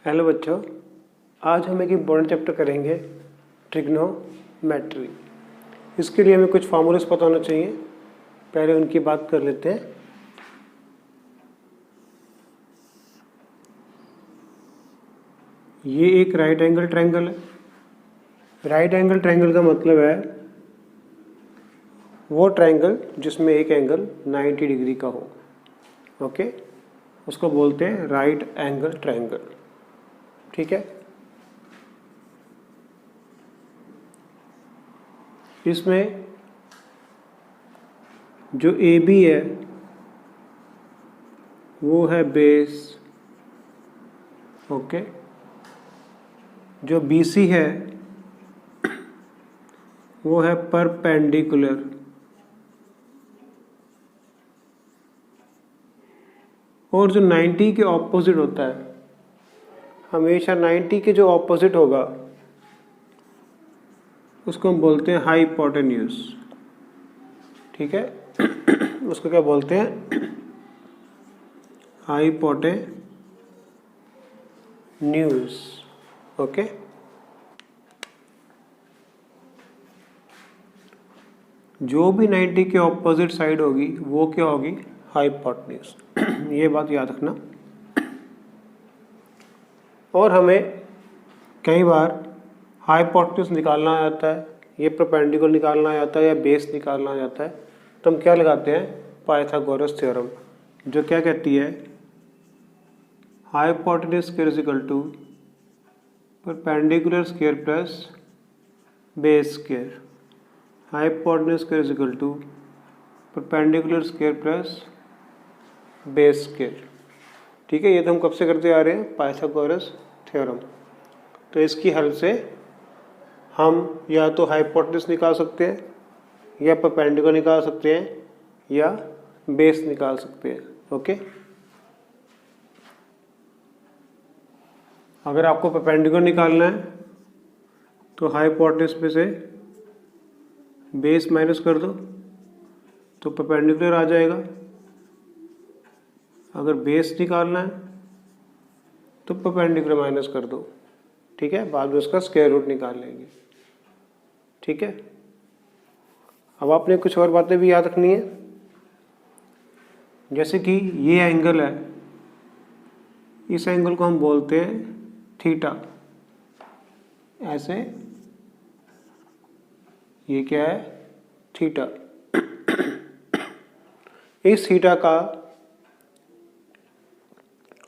Hello बच्चों, आज हम एक इम्पोर्टेंट चैप्टर करेंगे ट्रिग्नोमेट्री। इसके लिए हमें कुछ फार्मूलास पता होना चाहिए। पहले उनकी बात कर लेते हैं। ये एक राइट एंगल ट्रायंगल है। राइट एंगल ट्रायंगल का मतलब है वो ट्रायंगल जिसमें एक एंगल 90 डिग्री का हो। ओके, उसको बोलते हैं राइट एंगल ट्रायंगल। ठीक है, इसमें जो ए बी है वो है बेस। ओके, जो बी सी है वो है परपेंडिकुलर। और जो 90 के ऑपोजिट होता है, हमेशा 90 के जो ऑपोजिट होगा उसको हम बोलते हैं हाइपोटेन्यूज। ठीक है, उसको क्या बोलते हैं? हाइपोटेन्यूज। ओके, जो भी 90 के ऑपोजिट साइड होगी वो क्या होगी? हाइपोटेन्यूज। ये बात याद रखना। और हमें कई बार हाइपोटेन्यूज निकालना आ जाता है, ये परपेंडिकुलर निकालना आ जाता है या बेस निकालना आ जाता है, तो हम क्या लगाते हैं? पाइथागोरस थ्योरम, जो क्या कहती है? Hypotenuse square is equal to perpendicular square plus base square. Hypotenuse square is equal to perpendicular square plus base square. ठीक है, ये तो हम कब से करते आ रहे हैं? Pythagoras theorem. तो इसकी हेल्प से हम या तो हाइपोटेन्यूज निकाल सकते हैं या परपेंडिकुलर निकाल सकते हैं या बेस निकाल सकते हैं। ओके, अगर आपको परपेंडिकुलर निकालना है तो हाइपोटेन्यूज में से बेस माइनस कर दो तो परपेंडिकुलर आ जाएगा। अगर बेस निकालना है तो परपेंडिकुलर माइनस कर दो। ठीक है, बाद में उसका स्क्वायर रूट निकाल लेंगे। ठीक है, अब आपने कुछ और बातें भी याद रखनी है, जैसे कि ये एंगल है, इस एंगल को हम बोलते हैं थीटा। ऐसे ये क्या है? थीटा। इस थीटा का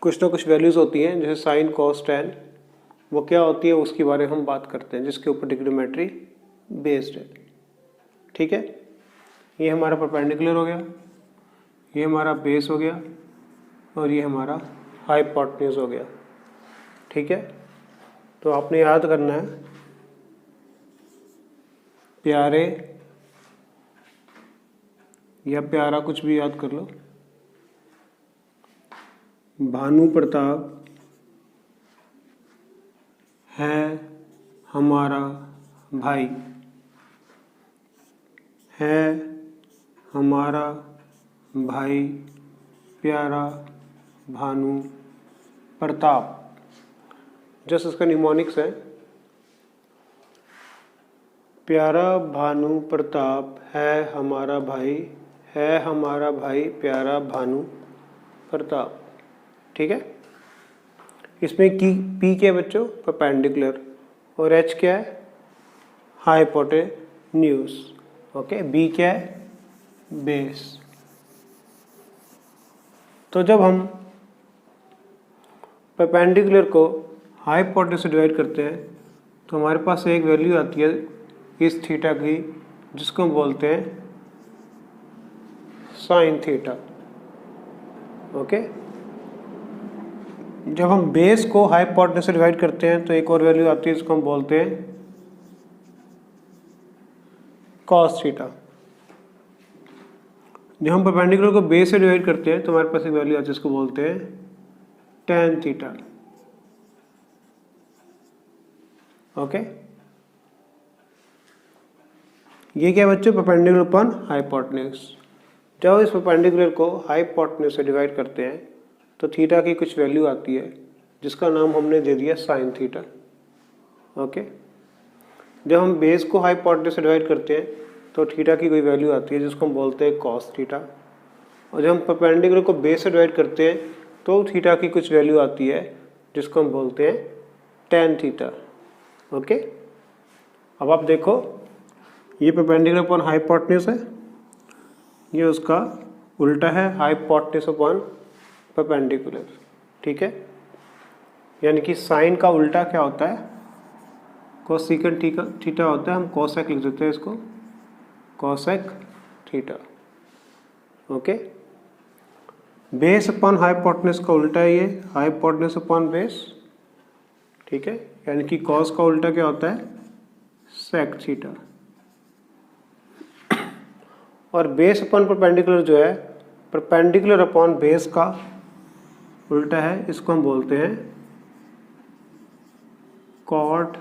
कुछ ना कुछ वैल्यूज होती हैं, जैसे साइन कॉस टैन। वो क्या होती है उसके बारे में हम बात करते हैं, जिसके ऊपर ट्रिग्नोमेट्री बेस्ड है। ठीक है, ये हमारा परपेंडिकुलर हो गया, ये हमारा बेस हो गया और ये हमारा हाइपोटेन्यूज हो गया। ठीक है, तो आपने याद करना है प्यारे या प्यारा, कुछ भी याद कर लो। भानु प्रताप है हमारा भाई, है हमारा भाई प्यारा भानु प्रताप। जस्ट इसका निमोनिक्स है, प्यारा भानु प्रताप है हमारा भाई, है हमारा भाई प्यारा भानु प्रताप। ठीक है, इसमें की पी क्या है बच्चों? परपेंडिकुलर, और एच क्या है? हाइपोटेन्यूज। ओके, बी क्या है? बेस। तो जब हम परपेंडिकुलर को हाइपोटेन्यूज से डिवाइड करते हैं तो हमारे पास एक वैल्यू आती है इस थीटा की, जिसको हम बोलते हैं साइन थीटा। ओके, जब हम बेस को हाइपोटेन्यूज से डिवाइड करते हैं तो एक और वैल्यू आती है, जिसको हम बोलते हैं कॉस थीटा। जब हम परपेंडिकुलर को बेस से डिवाइड करते हैं तो हमारे पास एक वैल्यू आती है, जिसको बोलते हैं टैन थीटा। ओके, ये क्या बच्चों? Perpendicular upon hypotenuse. जब इस परपेंडिकुलर को हाइपोटेन्यूज से डिवाइड करते हैं तो थीटा की कुछ वैल्यू आती है, जिसका नाम हमने दे दिया साइन थीटा। ओके, जब हम बेस को हाइपोटेन्यूज से डिवाइड करते हैं तो थीटा की कोई वैल्यू आती है जिसको हम बोलते हैं कॉस थीटा, और जब हम परपेंडिकुलर को बेस से डिवाइड करते हैं तो थीटा की कुछ वैल्यू आती है जिसको हम बोलते हैं टेन थीटा। ओके, अब आप देखो ये परपेंडिकुलर अपॉन हाइपोटेन्यूज है, ये उसका उल्टा है हाइपोटेन्यूज अपॉन परपेंडिकुलर। ठीक है, यानी कि साइन का उल्टा क्या होता है, कोसेकेंट थीटा होता है। हम कोसेक लिख देते हैं इसको, cosec theta. Okay, base upon hypotenuse का उल्टा है ये हाइपोटेन्यूज अपॉन बेस। ठीक है, यानी कि कॉस का उल्टा क्या होता है, सेक थीटा। और बेस अपॉन परपेंडिकुलर जो है, परपेंडिकुलर अपॉन बेस का उल्टा है, इसको हम बोलते हैं कॉट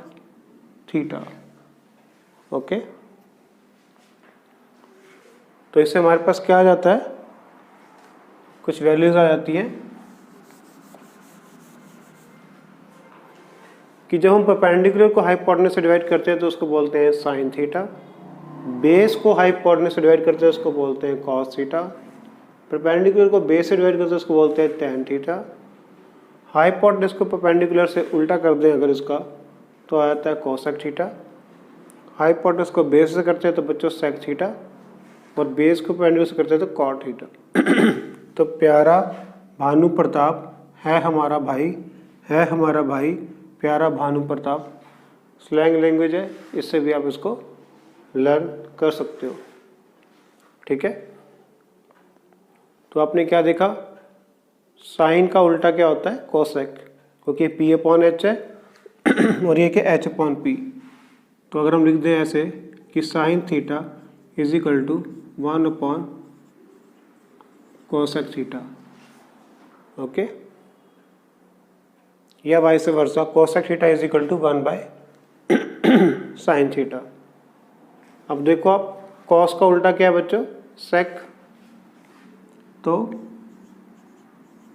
थीटा। ओके, तो इससे हमारे पास क्या आ जाता है, कुछ वैल्यूज आ जाती हैं कि जब हम परपेंडिकुलर को हाइपोटेन्यूज से डिवाइड करते हैं तो उसको बोलते हैं साइन थीटा, बेस को हाइपोटेन्यूज से डिवाइड करते हैं उसको बोलते हैं कॉस थीटा, परपेंडिकुलर को बेस से डिवाइड करते हैं उसको बोलते हैं टेन थीटा, हाइपोटेन्यूज को परपेंडिकुलर से उल्टा कर दें अगर इसका तो आ जाता है कोसेक थीटा, हाइपोटेन्यूज को बेस से करते हैं तो बच्चों सेक थीटा, और बेस को परपेंडिकुलर से करते हैं तो कॉट थीटा। तो प्यारा भानु प्रताप है हमारा भाई, है हमारा भाई प्यारा भानु प्रताप स्लैंग लैंग्वेज है, इससे भी आप इसको लर्न कर सकते हो। ठीक है, तो आपने क्या देखा, साइन का उल्टा क्या होता है, कोसेक, क्योंकि पी अपॉन एच है और ये क्या एच अपॉन पी। तो अगर हम लिख दें ऐसे कि sine theta is equal to 1 upon cosec theta. Okay, या vice versa cosec theta is equal to 1 by sine theta. अब देखो आप, कॉस का उल्टा क्या है बच्चों, सेक, तो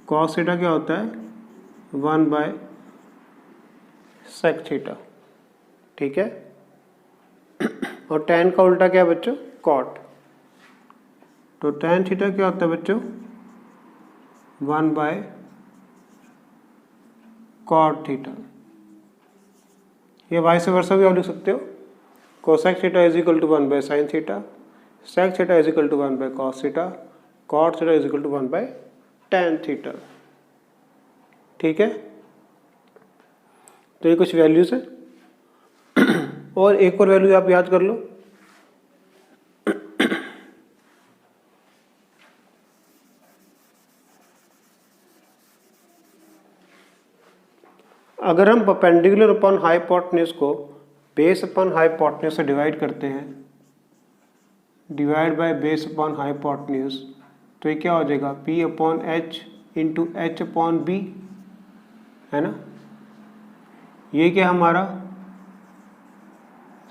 कॉस थीटा क्या होता है 1 बाय सेक थीटा। ठीक है, और टेन का उल्टा क्या है बच्चों, कॉट, तो टेन थीटा क्या होता है बच्चों 1 बाय कॉट थीटा। ये वाइस वर्सा भी आप लिख सकते हो, cosec theta is equal to 1 by sine theta, sec theta is equal to 1 by cos theta, cot theta is equal to 1 by tan theta. ठीक है, तो ये कुछ वैल्यूज है, और एक और वैल्यू आप याद कर लो, अगर हम परपेंडिकुलर अपॉन हाइपोटेन्यूज को बेस अपॉन हाइपोटेन्यूज से डिवाइड करते हैं, divide by base upon hypotenuse, तो ये क्या हो जाएगा, P upon H into H upon B, है ना। ये क्या हमारा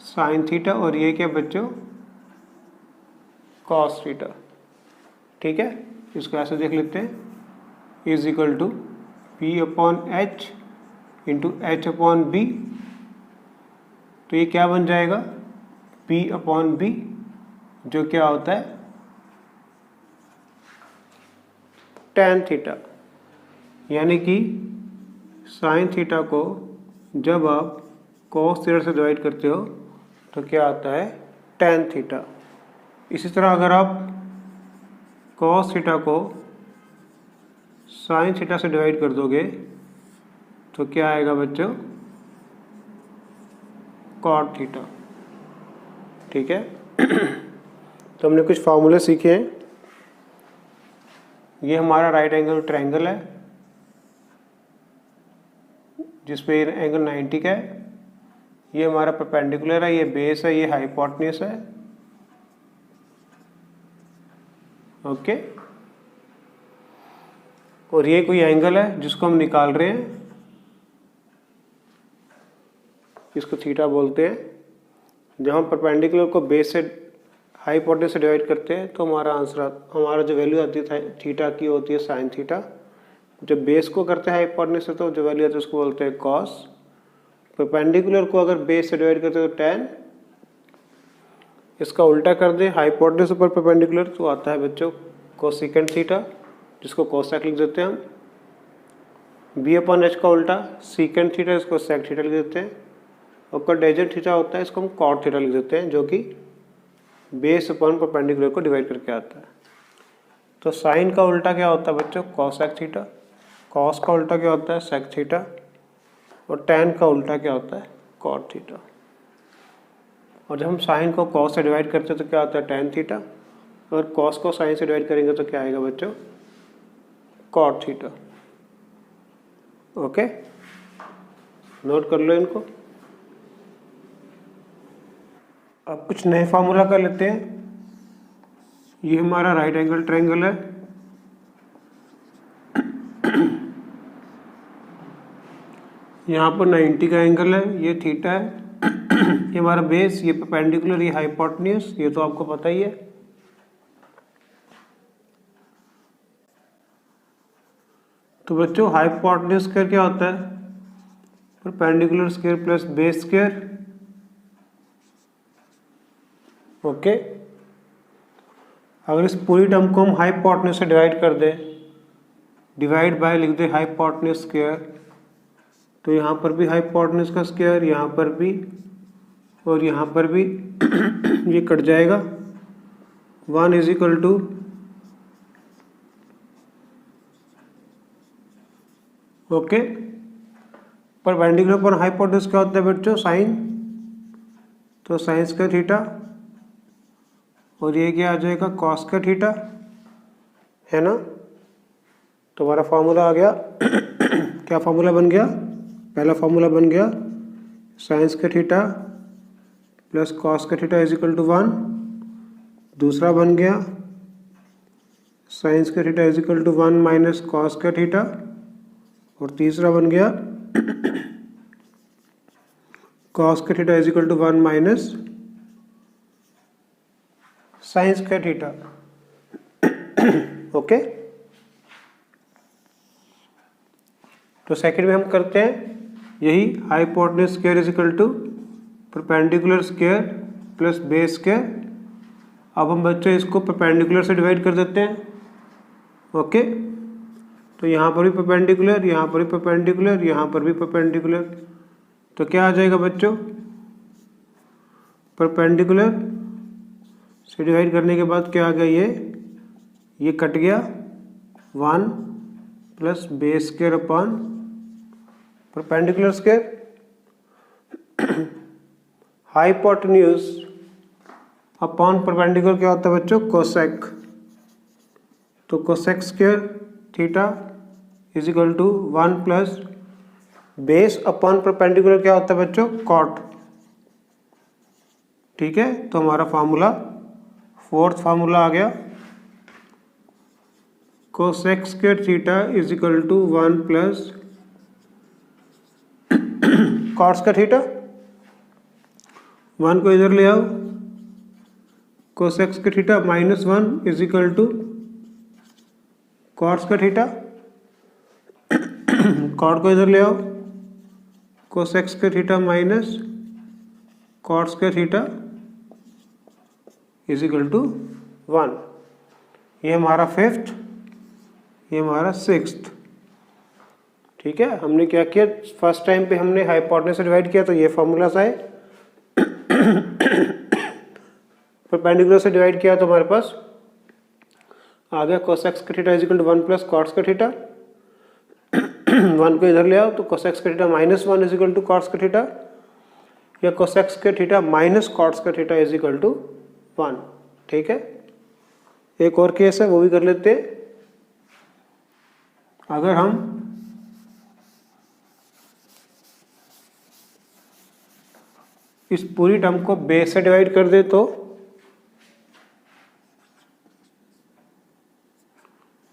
साइन थीटा, और ये क्या बच्चों कॉस थीटा। ठीक है, इसको ऐसे देख लेते हैं, is equal to P upon H into H upon B, तो ये क्या बन जाएगा, P अपॉन बी, जो क्या होता है टेन थीटा। यानी कि साइन थीटा को जब आप कॉस थीटा से डिवाइड करते हो तो क्या आता है टेन थीटा। इसी तरह अगर आप कॉस थीटा को साइन थीटा से डिवाइड कर दोगे तो क्या आएगा बच्चों, कॉट थीटा। ठीक है, तो हमने कुछ फार्मूले सीखे हैं। ये हमारा राइट एंगल ट्रायंगल है जिसपे एंगल 90 का है, ये हमारा परपेंडिकुलर है, ये बेस है, ये हाइपोटेन्यूज है। ओके, और ये कोई एंगल है जिसको हम निकाल रहे हैं, इसको थीटा बोलते हैं। जब हम परपेंडिकुलर को बेस से हाइपोटेन्यूज से डिवाइड करते हैं तो हमारा आंसर, हमारा जो वैल्यू आती है थीटा की होती है साइन थीटा, जब बेस को करते हैं हाइपोटेन्यूज से तो जो वैल्यू आती है उसको बोलते हैं कॉस। परपेंडिकुलर को अगर बेस से डिवाइड करते हैं तो टेन। इसका उल्टा कर दें हाइपोटेन्यूज ऊपर परपेंडिकुलर तो आता है बच्चों कोसेकेंट थीटा, जिसको कोसेक लिख देते हैं हम। बी अपॉन एच का उल्टा सीकेंट थीटा, इसको सेक थीटा लिख देते हैं। और कॉटेजेंट थीटा होता है, इसको हम कॉट थीटा लिख देते हैं, जो कि बेस अपॉन परपेंडिकुलर को डिवाइड करके आता है। तो साइन का उल्टा क्या होता है बच्चों कोसेक थीटा, कॉस का उल्टा क्या होता है सेक थीटा, और टैन का उल्टा क्या होता है कॉट थीटा। और जब हम साइन को कॉस से डिवाइड करते हैं तो क्या होता है टैन थीटा, और कॉस को साइन से डिवाइड करेंगे तो क्या आएगा बच्चों कॉट थीटा। ओके, नोट कर लो इनको। अब कुछ नए फार्मूला कर लेते हैं। ये हमारा राइट एंगल ट्रायंगल है, यहाँ पर 90 का एंगल है, ये थीटा है, ये हमारा बेस, ये परपेंडिकुलर, ये हाइपोटेन्यूज, ये तो आपको पता ही है। तो बच्चों हाइपोटेन्यूज स्क्वायर क्या होता है perpendicular square plus base square. Okay, अगर इस पूरी टर्म को हम हाइपोटेन्यूज से डिवाइड कर दें, डिवाइड बाय लिख दें हाइपोटेन्यूज स्क्वायर, तो यहाँ पर भी हाइपोटेन्यूज का स्क्वायर, यहाँ पर भी और यहाँ पर भी ये कट जाएगा। 1 is equal to okay, perpendicular पर हाइपोटेन्यूज क्या होता है बच्चों साइन, तो साइन स्क्वायर थीटा, और ये क्या आ जाएगा कॉस स्क्वायर थीटा, है ना। तो हमारा फार्मूला आ गया क्या फार्मूला बन गया, पहला फार्मूला बन गया sine square theta plus cos square theta is equal to 1। दूसरा बन गया sine square theta is equal to 1 minus cos square theta. और तीसरा बन गया cos square theta is equal to 1 minus sine square theta. Okay, तो second में हम करते हैं यही hypotenuse square is equal to perpendicular square plus base square. अब हम बच्चों इसको परपेंडिकुलर से डिवाइड कर देते हैं। ओके, तो यहाँ पर भी परपेंडिकुलर, यहाँ पर भी परपेंडिकुलर, यहाँ पर भी परपेंडिकुलर, तो क्या आ जाएगा बच्चों परपेंडिकुलर से डिवाइड करने के बाद क्या आ गया, ये कट गया 1 plus base square upon perpendicular square. Hypotenuse upon perpendicular क्या होता है बच्चों कोसेक, तो cosec square theta is equal to 1 plus base upon perpendicular क्या होता है बच्चों कॉट। ठीक है, तो हमारा फार्मूला फोर्थ फार्मूला आ गया cosec square theta is equal to 1 plus cot square theta. 1 को इधर ले आओ, cosec square theta minus 1 is equal to cot square theta. Cot को इधर ले आओ, cosec square theta minus cot square theta is equal to 1। ये हमारा फिफ्थ, ये हमारा सिक्स्थ। ठीक है, हमने क्या किया फर्स्ट टाइम पे हमने हाइपोटेन्यूज से डिवाइड किया तो ये फॉर्मूलास आए। परपेंडिकुलर से डिवाइड किया तो हमारे पास आ गया cosec square theta is equal to 1 plus cot square theta. 1 को इधर ले आओ तो cosec square theta minus 1 is equal to cot square theta, या cosec square theta minus cot square theta is equal to 1। ठीक है, एक और केस है वो भी कर लेते हैं। अगर हम इस पूरी टर्म को बेस से डिवाइड कर दे तो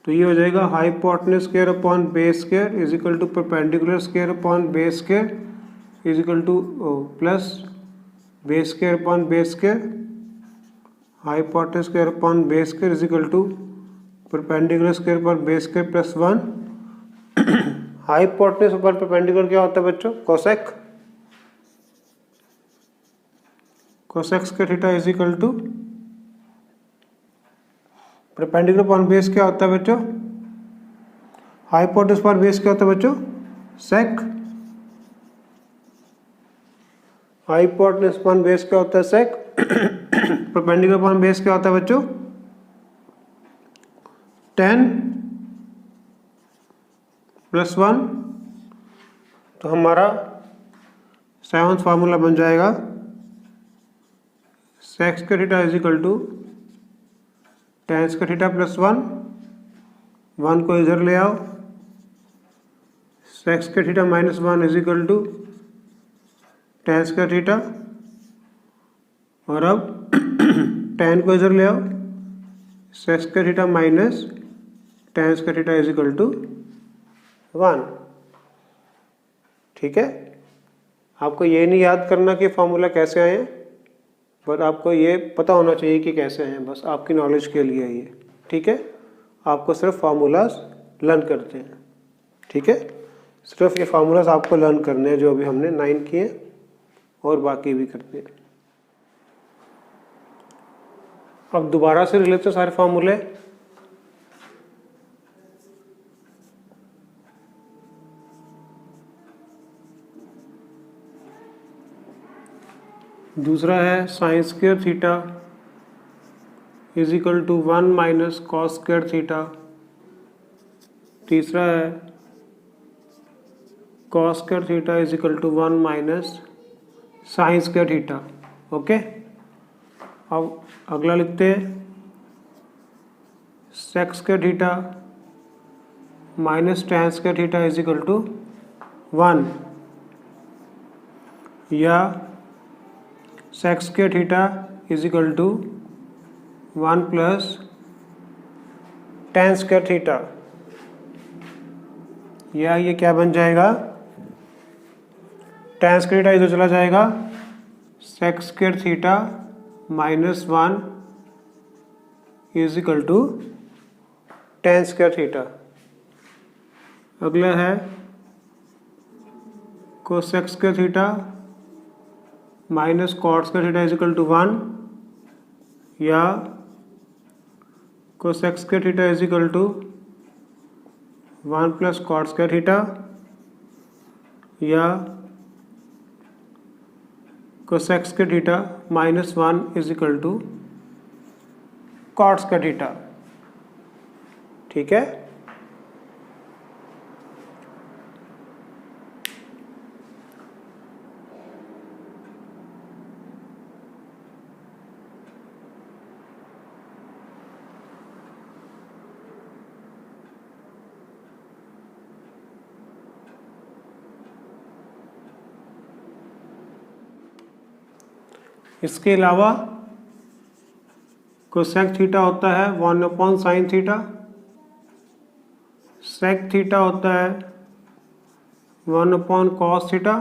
ये हो जाएगा hypotenuse square upon base square is equal to perpendicular square upon base square is equal to plus base square upon base square. Hypotenuse square upon base square is equal to perpendicular square upon base square plus 1। Hypotenuse पर perpendicular क्या होता है बच्चों? Cosec. Cosec square theta is equal to perpendicular upon base क्या होता है बच्चों? Hypotenuse पर बेस क्या होता है बच्चों? सेक। हाइपोटेन्यूज अपॉन बेस क्या होता है? सेक। परपेंडिकुलर अपॉन बेस क्या होता है बच्चों? tan +1। तो हमारा 7th फार्मूला बन जाएगा sec square theta is equal to tan square theta +1। 1 को इधर ले आओ, sec square theta -1 is equal to tan square theta. और अब tan को इधर ले आओ, sec square theta minus tan square theta is equal to 1। ठीक है, आपको ये नहीं याद करना कि फॉर्मूला कैसे आए हैं, बट आपको ये पता होना चाहिए कि कैसे आए हैं, बस आपकी नॉलेज के लिए ये। ठीक है, आपको सिर्फ फार्मूलाज लर्न करते हैं। ठीक है, सिर्फ ये फार्मूलाज आपको लर्न करने हैं जो अभी हमने 9 किए और बाकी भी करते हैं। अब दोबारा से रिलेटेड सारे फार्मूले। दूसरा है sine square theta is equal to 1 minus cos square theta. तीसरा है cos square theta is equal to 1 minus sine square theta. Okay, अब अगला लिखते हैं sec square theta minus tan square theta is equal to 1, या sec square theta is equal to 1 plus tan square theta, या ये क्या बन जाएगा? tan स्क्वायर थीटा इधर चला जाएगा, sec square theta -1 is equal to tan square theta. अगला है cosec square theta minus cot square theta is equal to 1, या cosec square theta is equal to 1 plus cot square theta, या cosec square theta -1 is equal to cot square theta. ठीक है, इसके अलावा cosec theta होता है 1/sin theta, sec theta होता है 1/cos theta.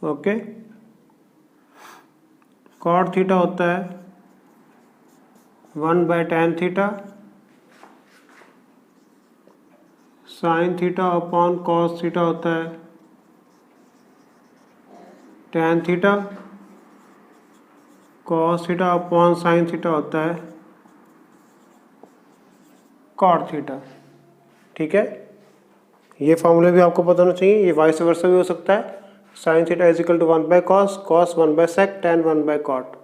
Okay, cot theta होता है 1/tan theta, sine theta upon cos theta होता है tan theta, cos theta upon sine theta होता है कॉट थीटा। ठीक है, ये फॉर्मूले भी आपको पता होना चाहिए। ये वाइस वर्सा भी हो सकता है, sine theta is equal to 1/cos, cos 1/sec, tan 1/cot।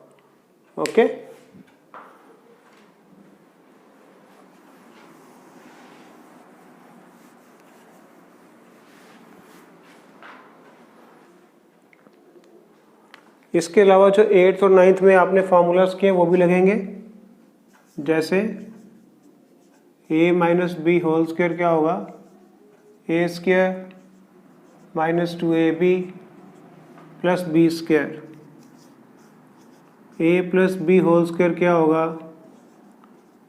Okay, इसके अलावा जो 8th और 9th में आपने फार्मूलाज किए वो भी लगेंगे, जैसे a minus B whole square क्या होगा? a square minus 2ab plus B square. a plus B whole square क्या होगा?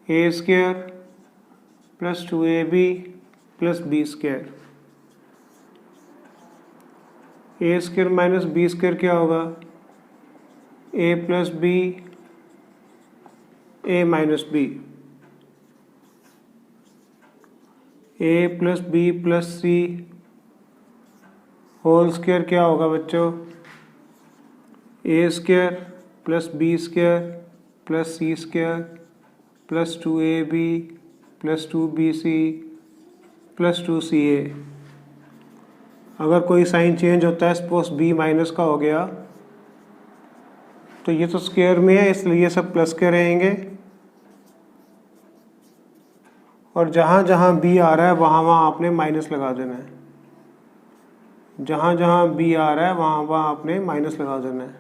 a square plus 2ab plus B square. a square minus B square क्या होगा? a plus B a minus B. A plus B plus C whole square क्या होगा बच्चों? A square plus B square plus C square plus 2ab plus 2bc plus 2ca। अगर कोई sign change होता है, suppose b minus का हो गया, तो ये तो स्क्वायर में है इसलिए ये सब प्लस के रहेंगे, और जहाँ जहाँ b आ रहा है वहाँ वहाँ आपने माइनस लगा देना है। जहाँ जहाँ b आ रहा है वहाँ वहाँ आपने माइनस लगा देना है।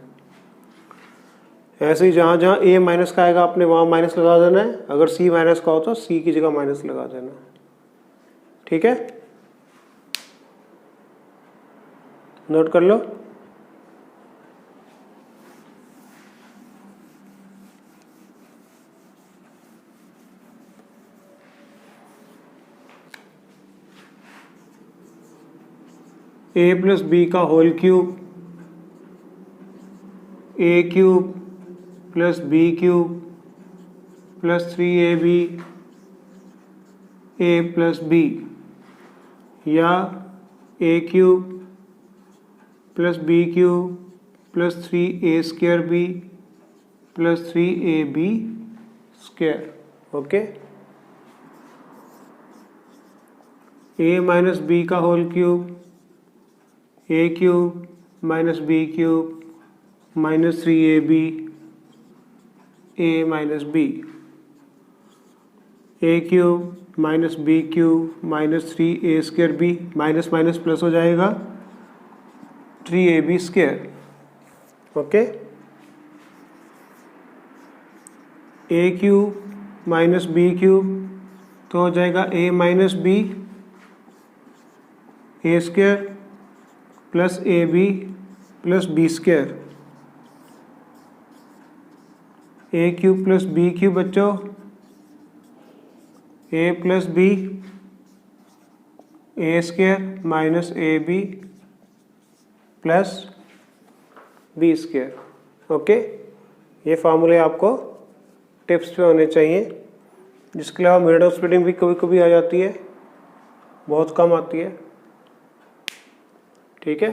ऐसे ही जहाँ जहाँ a माइनस का आएगा आपने वहाँ माइनस लगा देना है। अगर c माइनस का हो तो c की जगह माइनस लगा देना। ठीक है, नोट कर लो। a प्लस बी का whole cube, A cube plus B cube plus 3ab A plus B, या A cube plus B cube plus 3a square B plus 3ab square. Okay, a minus B का whole cube, A cube minus B cube minus 3ab A minus B, A cube minus B cube minus 3a square B, minus minus plus हो जाएगा 3ab square. Okay, A cube minus B cube तो हो जाएगा a minus B A square plus A B plus B square. A cube plus B cube बच्चों, A plus B A square minus A B plus B square. Okay, ये फार्मूले आपको tips पे होने चाहिए। जिसके अलावा मेथड ऑफ स्प्लिटिंग भी कभी कभी आ जाती है, बहुत कम आती है। ठीक है।